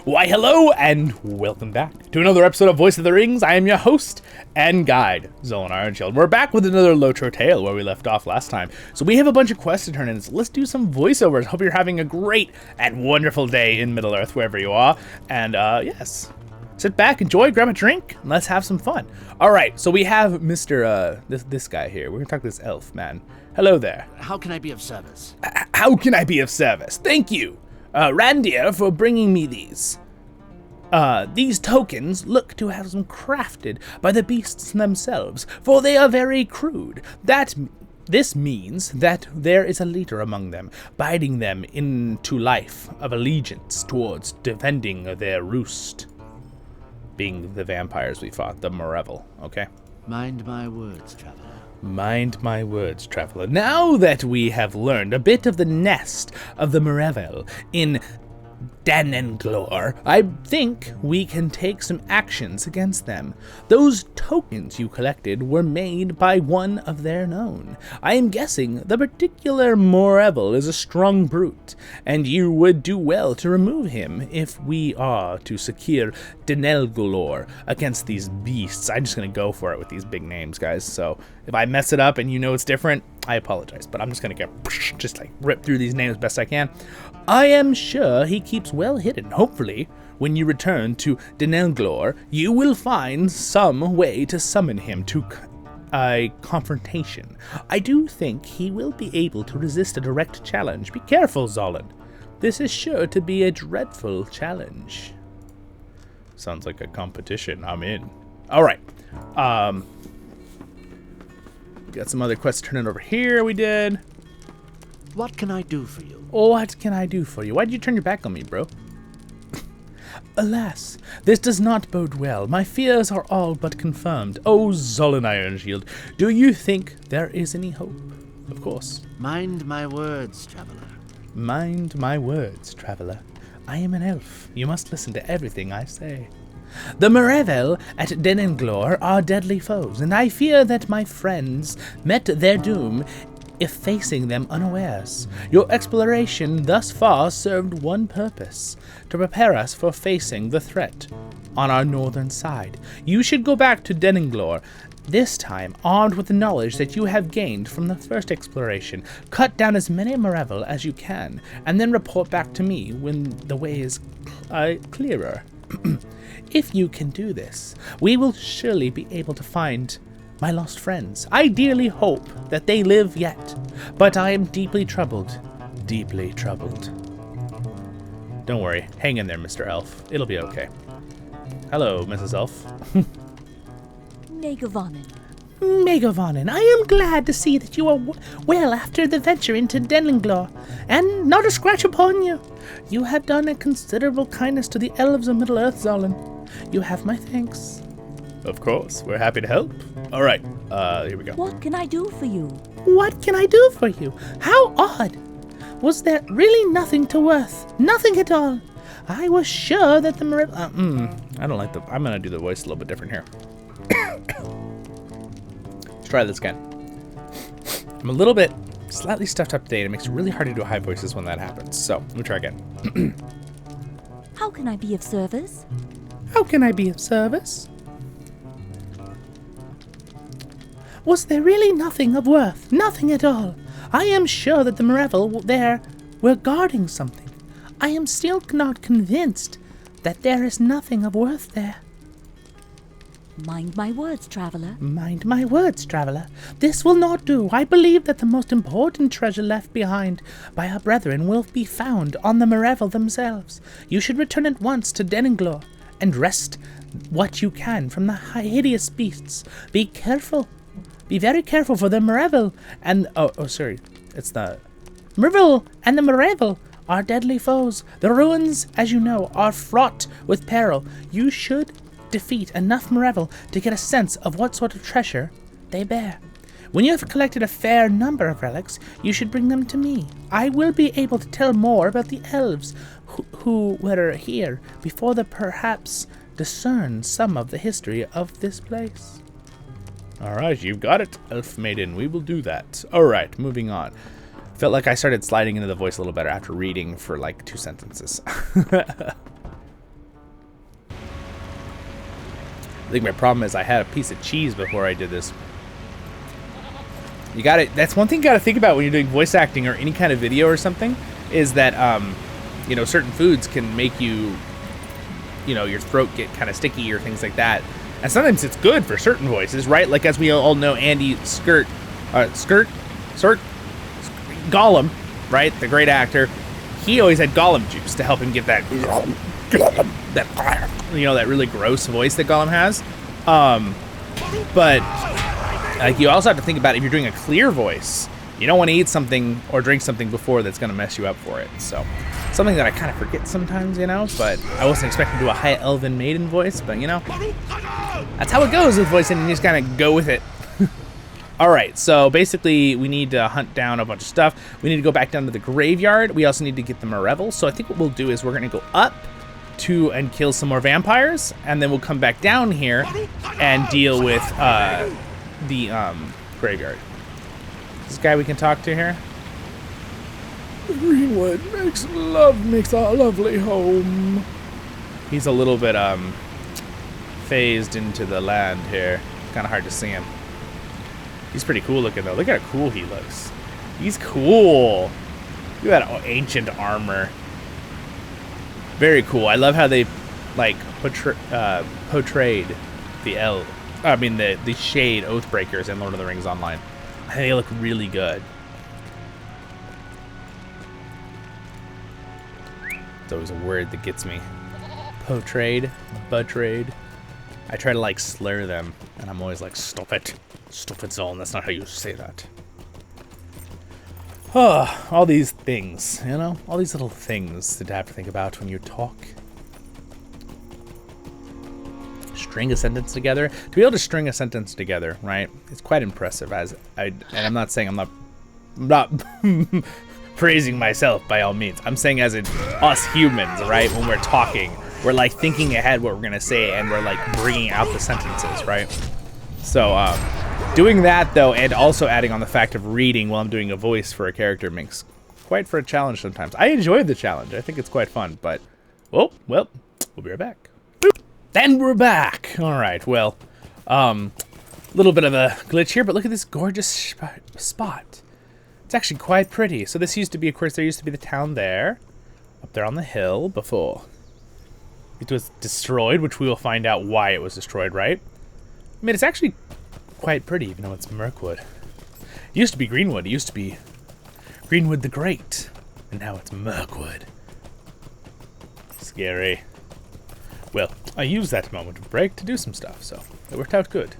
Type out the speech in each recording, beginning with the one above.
Why, hello, and welcome back to another episode of Voice of the Rings. I am your host and guide, Zollin Ironshield. We're back with another LOTRO tale where we left off last time. So we have a bunch of quests to turn in, so let's do some voiceovers. Hope you're having a great and wonderful day in Middle-earth, wherever you are. And, yes, sit back, enjoy, grab a drink, and let's have some fun. All right, so we have Mr. This guy here. We're gonna talk to this elf, man. Hello there. How can I be of service? How can I be of service? Thank you, Randir, for bringing me these. These tokens look to have been crafted by the beasts themselves, for they are very crude. This means that there is a leader among them, binding them into life of allegiance towards defending their roost. Being the vampires we fought, the Marevel, okay? Mind my words, traveler. Mind my words, traveler. Now that we have learned a bit of the nest of the Marevel in Danenglor, I think we can take some actions against them. Those tokens you collected were made by one of their known. I am guessing the particular Marevel is a strong brute, and you would do well to remove him if we are to secure Danenglor against these beasts. I'm just going to go for it with these big names, guys, so if I mess it up and you know it's different, I apologize, but I'm just going to just rip through these names best I can. I am sure he keeps well hidden. Hopefully, when you return to Danenglor, you will find some way to summon him to a confrontation. I do think he will be able to resist a direct challenge. Be careful, Zollin. This is sure to be a dreadful challenge. Sounds like a competition. I'm in. All right. Got some other quests turning over here. We did. What can I do for you? What can I do for you? Why did you turn your back on me, bro? Alas, this does not bode well. My fears are all but confirmed. Oh, Zollin Ironshield, do you think there is any hope? Of course. Mind my words, traveler. Mind my words, traveler. I am an elf. You must listen to everything I say. The Marevel at Danenglor are deadly foes, and I fear that my friends met their doom if facing them unawares. Your exploration thus far served one purpose, to prepare us for facing the threat on our northern side. You should go back to Danenglor, this time armed with the knowledge that you have gained from the first exploration. Cut down as many Marevel as you can, and then report back to me when the way is clearer. If you can do this, we will surely be able to find my lost friends. I dearly hope that they live yet, but I am deeply troubled. Deeply troubled. Don't worry, hang in there, Mr. Elf. It'll be okay. Hello, Mrs. Elf. Megavonin. Megavonin, I am glad to see that you are well after the venture into Danenglor, and not a scratch upon you. You have done a considerable kindness to the elves of Middle-earth, Zollin. You have my thanks. Of course, we're happy to help. All right, here we go. What can I do for you? What can I do for you? How odd! Was there really nothing to worth? Nothing at all? I was sure that the I don't like the... I'm gonna do the voice a little bit different here. Let's try this again. I'm a little bit slightly stuffed up today, and it makes it really hard to do high voices when that happens. So, let me try again. How can I be of service? How can I be of service? Was there really nothing of worth? Nothing at all? I am sure that the Marevel there were guarding something. I am still not convinced that there is nothing of worth there. Mind my words, traveler. Mind my words, traveler. This will not do. I believe that the most important treasure left behind by our brethren will be found on the Marevel themselves. You should return at once to Danenglor and wrest what you can from the hideous beasts. Be careful. Be very careful, for the Marevel and... sorry. It's the... Marevel and the Marevel are deadly foes. The ruins, as you know, are fraught with peril. You should defeat enough Marevel to get a sense of what sort of treasure they bear. When you have collected a fair number of relics, you should bring them to me. I will be able to tell more about the elves who were here before they perhaps discern some of the history of this place. Alright, you've got it, Elf Maiden. We will do that. Alright, moving on. Felt like I started sliding into the voice a little better after reading for like 2 sentences. I think my problem is I had a piece of cheese before I did this. You got it. That's one thing you got to think about when you're doing voice acting or any kind of video or something, is that you know, certain foods can make you, you know, your throat get kind of sticky or things like that. And sometimes it's good for certain voices, right? Like, as we all know, Andy Gollum, right? The great actor. He always had Gollum juice to help him get that, you know, that really gross voice that Gollum has. But like, you also have to think about if you're doing a clear voice, you don't want to eat something or drink something before that's going to mess you up for it. So something that I kind of forget sometimes, you know, but I wasn't expecting to do a high elven maiden voice, but you know, that's how it goes with voicing, and you just kind of go with it. All right, so basically we need to hunt down a bunch of stuff. We need to go back down to the graveyard. We also need to get the Marevel. So I think what we'll do is we're going to go up to and kill some more vampires, and then we'll come back down here and deal with the graveyard. This guy we can talk to here. Greenwood makes a lovely home. He's a little bit phased into the land here. Kind of hard to see him. He's pretty cool looking though. Look at how cool he looks. He's cool. Look at that ancient armor. Very cool. I love how they like portrayed the Shade Oathbreakers in Lord of the Rings Online. I think they look really good. It's always a word that gets me. Portrayed, betrayed. I try to like slur them, and I'm always like, stop it, Zollin. That's not how you say that. Oh, all these things, you know, all these little things that I have to think about when you talk. String a sentence together. To be able to string a sentence together, right? It's quite impressive. And I'm not saying I'm not praising myself by all means. I'm saying as in us humans, right? When we're talking, we're like thinking ahead what we're gonna say, and we're like bringing out the sentences, right? So doing that though, and also adding on the fact of reading while I'm doing a voice for a character makes quite for a challenge sometimes. I enjoy the challenge. I think it's quite fun, but well, we'll be right back. Then we're back. All right, well, little bit of a glitch here, but look at this gorgeous spot. It's actually quite pretty. So this used to be, of course, there used to be the town there, up there on the hill before it was destroyed, which we will find out why it was destroyed, right? I mean, it's actually quite pretty, even though it's Mirkwood. It used to be Greenwood. It used to be Greenwood the Great, and now it's Mirkwood. Scary. Well, I used that moment of break to do some stuff, so it worked out good.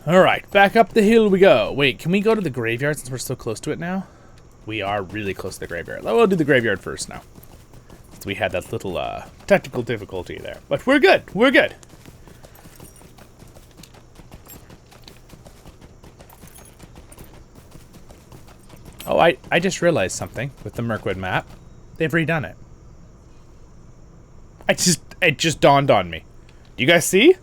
Alright, back up the hill we go. Wait, can we go to the graveyard since we're so close to it now? We are really close to the graveyard. We'll do the graveyard first now. Since we had that little technical difficulty there. But we're good, we're good. Oh, I just realized something with the Mirkwood map. They've redone it. It just dawned on me. Do you guys see?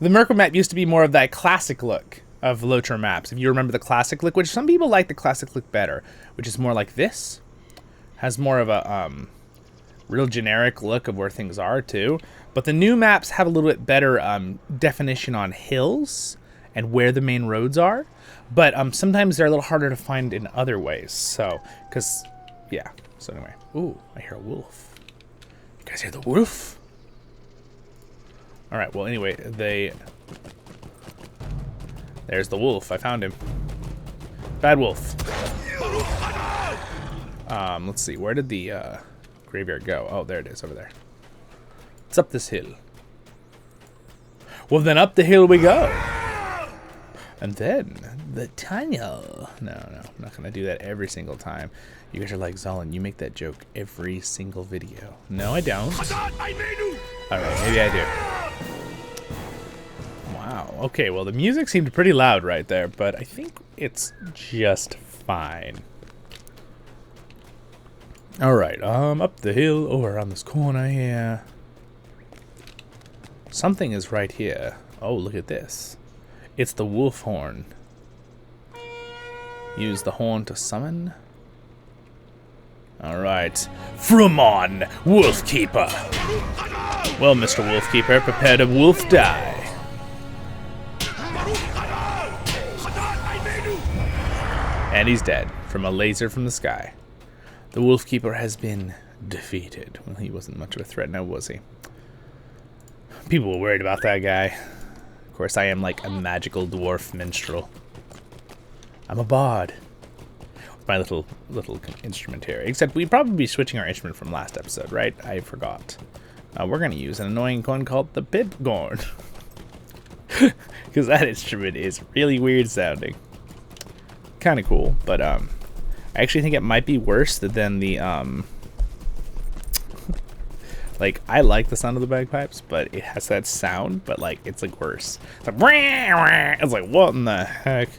The Mirkwood map used to be more of that classic look of LOTRO maps. If you remember the classic look, which some people like the classic look better, which is more like this. Has more of a real generic look of where things are too. But the new maps have a little bit better definition on hills and where the main roads are. But sometimes they're a little harder to find in other ways. So, yeah. So anyway. Ooh, I hear a wolf. You guys hear the wolf? Alright, well anyway, there's the wolf. I found him. Bad wolf. Let's see, where did the graveyard go? Oh, there it is, over there. It's up this hill. Well, then up the hill we go. And then the tunnel. No, I'm not gonna do that every single time. You guys are like, Zollin, you make that joke every single video. No, I don't. Alright, maybe I do. Wow, okay, well the music seemed pretty loud right there, but I think it's just fine. Alright, up the hill, over on this corner here. Something is right here. Oh, look at this. It's the wolf horn. Use the horn to summon. Alright. From on, Wolf Keeper. Well, Mr. Wolfkeeper, prepare to wolf die. And he's dead from a laser from the sky. The Wolfkeeper has been defeated. Well, he wasn't much of a threat now, was he? People were worried about that guy. Of course, I am like a magical dwarf minstrel. I'm a bard. My little instrument here. Except we'd probably be switching our instrument from last episode, right? I forgot. We're going to use an annoying one called the Pipgorn. Because that instrument is really weird sounding. Kind of cool, but I actually think it might be worse than the like, I like the sound of the bagpipes, but it has that sound, but like it's like worse. It's like what in the heck?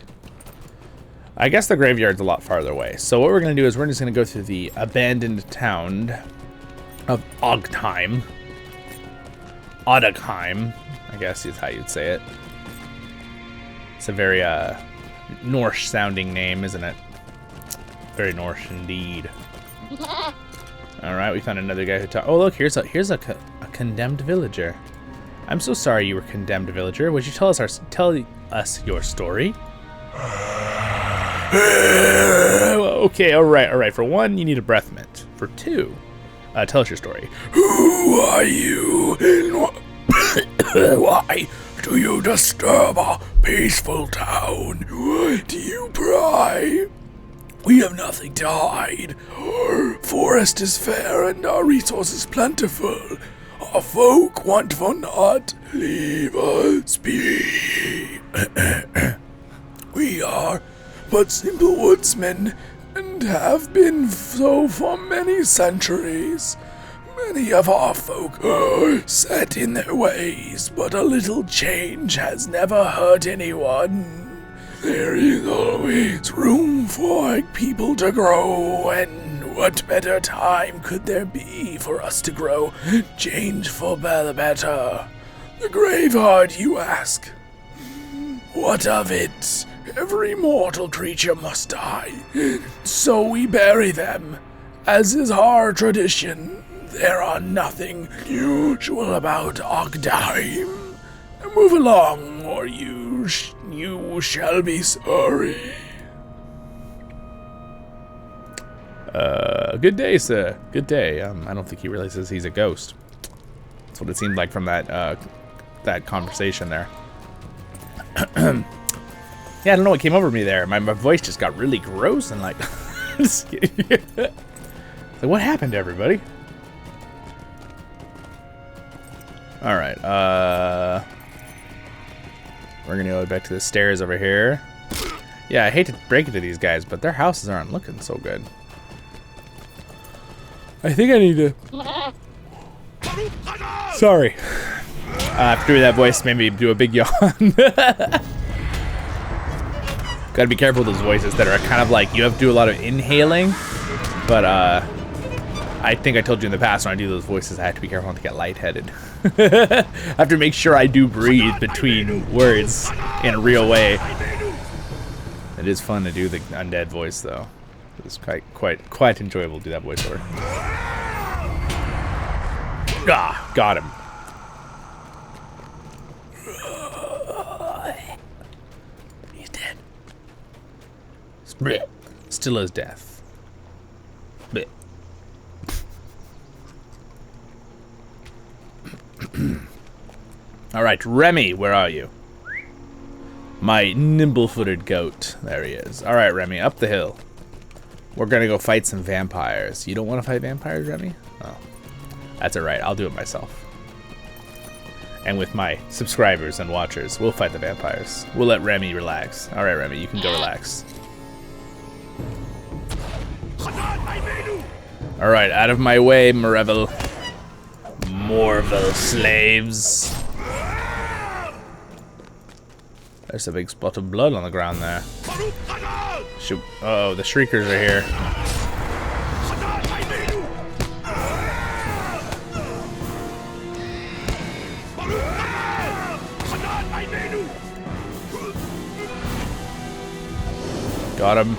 I guess the graveyard's a lot farther away. So what we're gonna do is we're just gonna go through the abandoned town of Ogtheim. Odagheim, I guess is how you'd say it. It's a very Norse sounding name, isn't it? Very Norse indeed. Alright, we found another guy who talked. Oh look, here's a condemned villager. I'm so sorry you were condemned, villager. Would you tell us your story? Okay, alright. For one, you need a breath mint. For two, tell us your story. Who are you? Why do you disturb our peaceful town? Why do you pry? We have nothing to hide. Our forest is fair and our resources plentiful. Our folk want for naught. Leave us be. We are but simple woodsmen, and have been so for many centuries. Many of our folk are set in their ways, but a little change has never hurt anyone. There is always room for people to grow, and what better time could there be for us to grow? Change for the better. The graveyard, you ask? What of it? Every mortal creature must die, so we bury them. As is our tradition, there are nothing usual about Ogtheim. Move along, or you shall be sorry. Good day, sir. Good day. I don't think he realizes he's a ghost. That's what it seemed like from that conversation there. Yeah, I don't know what came over me there. My voice just got really gross and like... like, what happened to everybody? Alright, we're gonna go back to the stairs over here. Yeah, I hate to break it to these guys, but their houses aren't looking so good. I think I need to... Sorry. After doing that voice made me do a big yawn. Gotta be careful with those voices that are kind of like, you have to do a lot of inhaling, but I think I told you in the past when I do those voices I have to be careful not to get lightheaded. I have to make sure I do breathe between words in a real way. It is fun to do the undead voice though. It's quite enjoyable to do that voiceover. Ah, got him. He's dead. Still as death. Alright, Remy, where are you? My nimble-footed goat. There he is. Alright, Remy, up the hill. We're gonna go fight some vampires. You don't want to fight vampires, Remy? Oh. That's alright, I'll do it myself. And with my subscribers and watchers, we'll fight the vampires. We'll let Remy relax. Alright, Remy, you can go relax. Alright, out of my way, Moreville slaves. There's a big spot of blood on the ground there. Shoot. Uh oh, the Shriekers are here. Got him.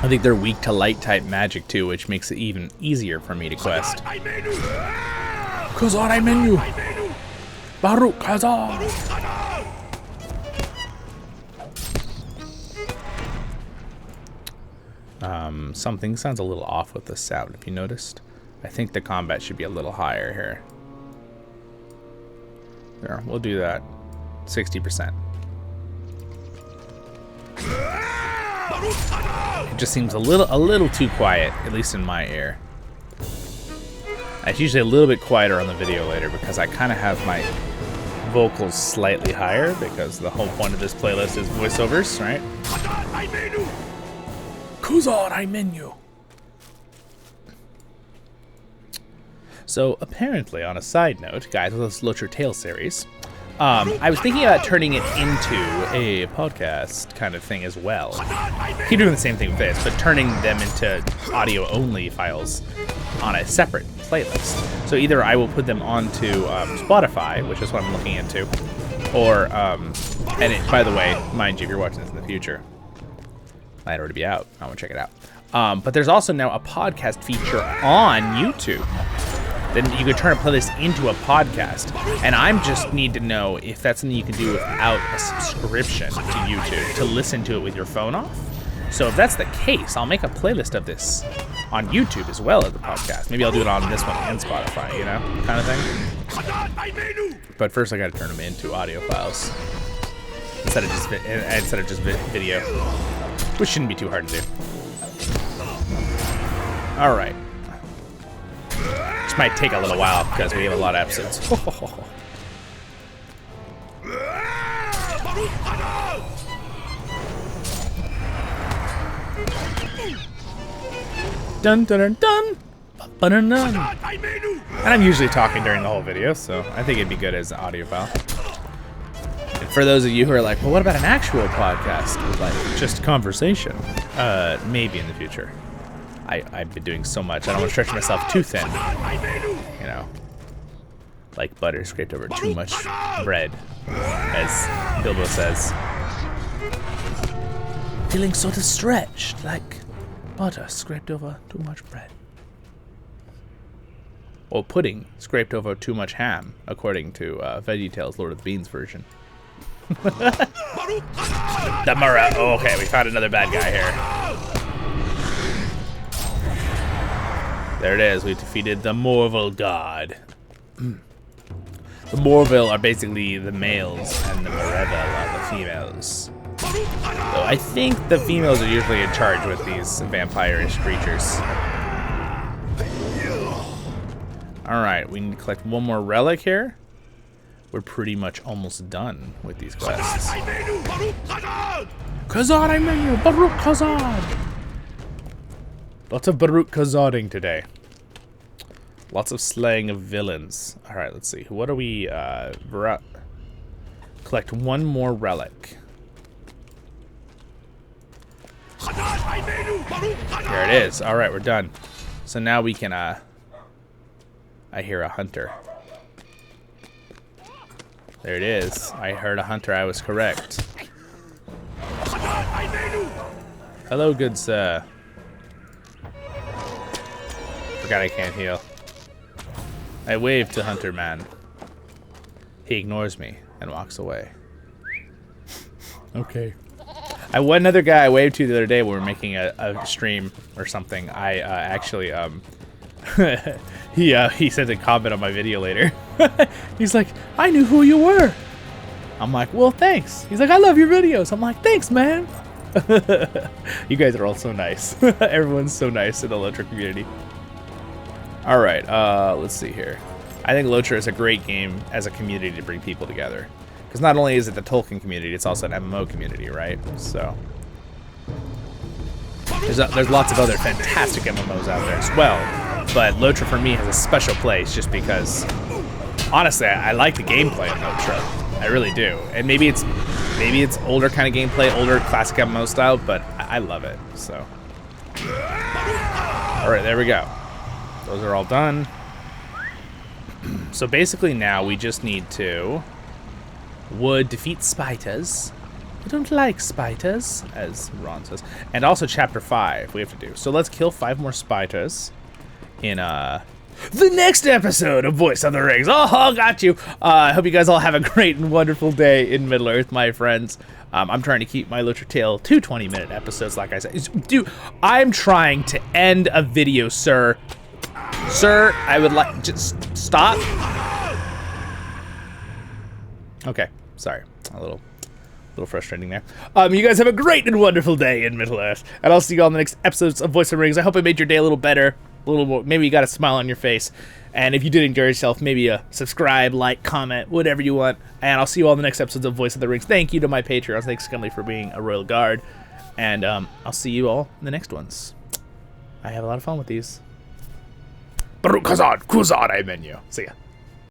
I think they're weak to light type magic too, which makes it even easier for me to quest. Khazar menu. Baruch Khazar. Something sounds a little off with the sound, if you noticed. I think the combat should be a little higher here. There, we'll do that. 60%. It just seems a little too quiet, at least in my ear. It's usually a little bit quieter on the video later because I kind of have my vocals slightly higher because the whole point of this playlist is voiceovers, right? Khazar menu. So apparently, on a side note, guys, with this LOTRO Tale series, I was thinking about turning it into a podcast kind of thing as well. Keep doing the same thing with this, but turning them into audio-only files on a separate playlist. So either I will put them onto Spotify, which is what I'm looking into, or, and it, by the way, mind you, if you're watching this in the future, might already be out. I want to check it out. But there's also now a podcast feature on YouTube. Then you could turn a playlist into a podcast. And I just need to know if that's something you can do without a subscription to YouTube, to listen to it with your phone off. So if that's the case, I'll make a playlist of this on YouTube as well as the podcast. Maybe I'll do it on this one and Spotify, you know, kind of thing. But first I got to turn them into audio files instead of just video, which shouldn't be too hard to do. All right. This might take a little while because we have a lot of episodes. Dun dun dun dun. Dun, dun. And I'm usually talking during the whole video, so I think it'd be good as an audio file. And for those of you who are like, well, what about an actual podcast with like just conversation? Maybe in the future. I've been doing so much, I don't want to stretch myself too thin. You know, like butter scraped over too much bread, as Bilbo says. Feeling sort of stretched, like butter scraped over too much bread. Or pudding scraped over too much ham, according to VeggieTales Lord of the Beans version. The Murrah. Oh, okay, we found another bad guy here. There it is. We defeated the Morville God. The Morville are basically the males, and the Marevil are the females. So I think the females are usually in charge with these vampire-ish creatures. Alright, we need to collect one more relic here. We're pretty much almost done with these quests. Khazar menu. Baruch Khazar. Lots of Baruch Khazarding today. Lots of slaying of villains. Alright, let's see. What do we... collect one more relic. There it is. Alright, we're done. So now we can... I hear a hunter. There it is. I heard a hunter. I was correct. Hello, good sir. Forgot I can't heal. I wave to Hunter Man. He ignores me and walks away. Okay. One other guy I waved to the other day when we were making a stream or something. I actually he sent a comment on my video later. He's like, I knew who you were. I'm like, well, thanks. He's like, I love your videos. I'm like, thanks, man. You guys are all so nice. Everyone's so nice in the LOTRO community. All right, let's see here. I think LOTRO is a great game as a community to bring people together. Because not only is it the Tolkien community, it's also an MMO community, right? So there's lots of other fantastic MMOs out there as well. But LOTRO for me has a special place just because, honestly, I like the gameplay of LOTRO. I really do. And maybe it's older kind of gameplay, older classic MMO style, but I love it. So, all right, there we go. Those are all done. So basically now we just need to wood defeat spiders, I don't like spiders, as Ron says. And also chapter 5 we have to do. So let's kill 5 more spiders in the next episode of Voice of the Rings. Oh, got you. I hope you guys all have a great and wonderful day in Middle-earth, my friends. I'm trying to keep my LOTRO tale to 20-minute episodes, like I said. Dude, I'm trying to end a video, sir. Sir, I would like... Just stop. Okay, sorry. A little frustrating there. You guys have a great and wonderful day in Middle-earth. And I'll see you all in the next episodes of Voice of the Rings. I hope I made your day a little better. A little more, maybe you got a smile on your face, and if you did enjoy yourself, maybe a subscribe, like, comment, whatever you want, and I'll see you all in the next episodes of Voice of the Rings. Thank you to my Patreons. Thanks, Skumley, for being a royal guard, and I'll see you all in the next ones. I have a lot of fun with these. Baruch Kazan, Kuzan, I menu. See ya.